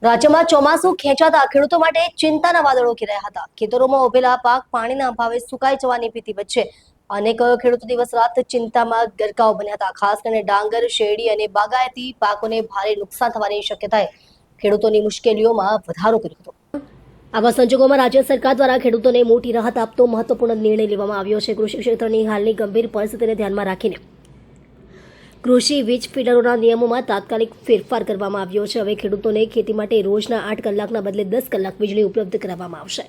રાજ્યમાં ચોમાસું ખેંચાતા ખેડૂતો માટે ચિંતાના વાદળો ઘેરાયા હતા। ખેતરોમાં ઉભેલા પાક પાણીના અભાવે સુકાઈ જવાની ભીતિ વચ્ચે અનેક ખેડૂતો દિવસ રાત ચિંતામાં ગરકાવ બન્યા હતા। ખાસ કરીને ડાંગર, શેરડી અને બાગાયતી પાકોને ભારે નુકસાન થવાની શક્યતાએ ખેડૂતોની મુશ્કેલીઓમાં વધારો કર્યો હતો। આવા સંજોગોમાં રાજ્ય સરકાર દ્વારા ખેડૂતોને મોટી રાહત આપતો મહત્વપૂર્ણ નિર્ણય લેવામાં આવ્યો છે। કૃષિ ક્ષેત્રની હાલની ગંભીર પરિસ્થિતિને ધ્યાનમાં રાખીને કૃષિ વીજ ફીડરોના નિયમોમાં તાત્કાલિક ફેરફાર કરવામાં આવ્યો છે। હવે ખેડૂતોને ખેતી માટે રોજના 8 કલાકના બદલે 10 કલાક વીજળી ઉપલબ્ધ કરાવવામાં આવશે।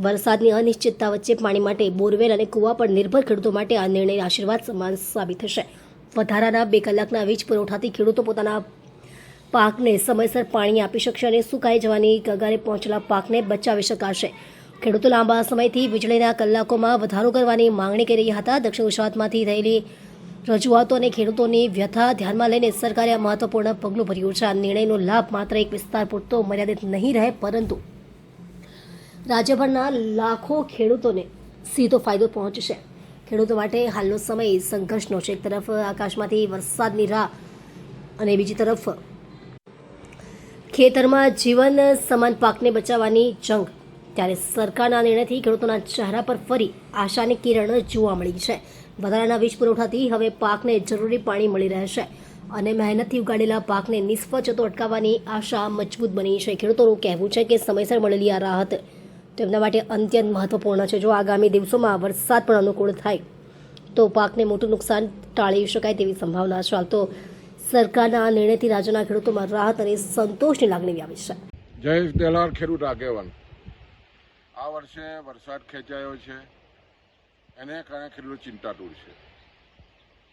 વરસાદની અનિશ્ચિતતા વચ્ચે પાણી માટે બોરવેલ અને કુવા પર નિર્ભર ખેડૂતો માટે આ નિર્ણય આશીર્વાદ સમાન સાબિત થશે। વધારાના 2 કલાકના વીજ પુરવઠાથી ખેડૂતો પોતાના પાકને સમયસર પાણી આપી શકશે અને સુકાઈ જવાની કગારે પહોંચેલા પાકને બચાવી શકાશે। ખેડૂતો લાંબા સમયથી વીજળીના કલાકોમાં વધારો કરવાની માંગણી કરી રહ્યા હતા। દક્ષિણ ગુજરાતમાંથી થયેલી રજૂઆતો અને ખેડૂતોની વ્યથા ધ્યાનમાં લઈને સરકારે આ મહત્વપૂર્ણ પગલું ભર્યું છે। આ નિર્ણયનો લાભ માત્ર એક વિસ્તાર પૂરતો મર્યાદિત નહીં રહે, પરંતુ રાજ્યભરના લાખો ખેડૂતોને સીધો ફાયદો પહોંચશે। ખેડૂતો માટે હાલનો સમય સંઘર્ષનો છે। એક તરફ આકાશમાંથી વરસાદની રાહ અને બીજી તરફ ખેતરમાં જીવન સમાન પાકને બચાવવાની જંગ। ત્યારે સરકારના નિર્ણયથી ખેડૂતોના ચહેરા પર ફરી આશાની કિરણ જોવા મળી છે। વધારાના વીજ પુરવઠાથી હવે પાકને જરૂરી પાણી મળી રહેશે અને મહેનતથી ઉગાડેલા પાકને નિષ્ફળ જતો અટકાવવાની આશા મજબૂત બની છે। ખેડૂતોનું કહેવું છે કે સમયસર મળેલી આ રાહત તેમના માટે અત્યંત મહત્વપૂર્ણ છે। જો આગામી દિવસોમાં વરસાદ પણ અનુકૂળ થાય તો પાકને મોટું નુકસાન ટાળી શકાય તેવી સંભાવના છે। હાલ તો સરકારના આ નિર્ણયથી રાજ્યના ખેડૂતોમાં રાહત અને સંતોષની લાગણી વ્યાપી છે। જયેશ દેલાર, ખેડૂત આગેવાન। આ વર્ષે વરસાદ ખેંચાયો છે, એને કારણે ખેડૂતો ચિંતાતુર છે।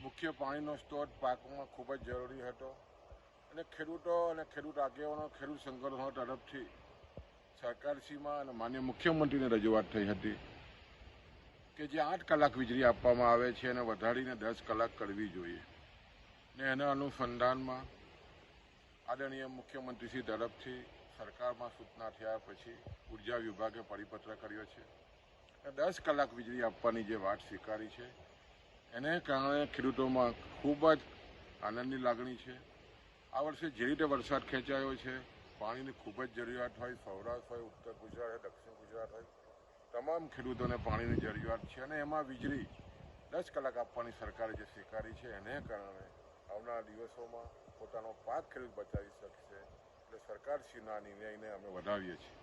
મુખ્ય પાણીનો સ્ત્રોત પાકમાં ખૂબ જ જરૂરી હતો અને ખેડૂતો અને ખેડૂત આગેવાનો, ખેડૂત સંગઠનો તરફથી સરકારશ્રીમાં અને માનનીય મુખ્યમંત્રીને રજૂઆત થઈ હતી કે જે 8 કલાક વીજળી આપવામાં આવે છે એને વધારીને 10 કલાક કરવી જોઈએ ને એના અનુસંધાનમાં આદરણીય મુખ્યમંત્રીશ્રી તરફથી સરકારમાં સૂચના થયા પછી ઉર્જા વિભાગે પરિપત્ર કર્યો છે। 10 કલાક વીજળી આપવાની જે વાત સ્વીકારી છે એને કારણે ખેડૂતોમાં ખૂબ જ આનંદની લાગણી છે। આ વર્ષે જે રીતે વરસાદ ખેંચાયો છે, પાણીની ખૂબ જ જરૂરિયાત હોય, સૌરાષ્ટ્ર હોય, ઉત્તર ગુજરાત હોય, દક્ષિણ ગુજરાત હોય, તમામ ખેડૂતોને પાણીની જરૂરિયાત છે અને એમાં વીજળી 10 કલાક આપવાની સરકારે જે સ્વીકારી છે એને કારણે આવનારા દિવસોમાં પોતાનો પાક ખેડૂત બચાવી શકશે। એટલે સરકારશ્રીના નિર્ણયને અમે વધાવીએ છીએ।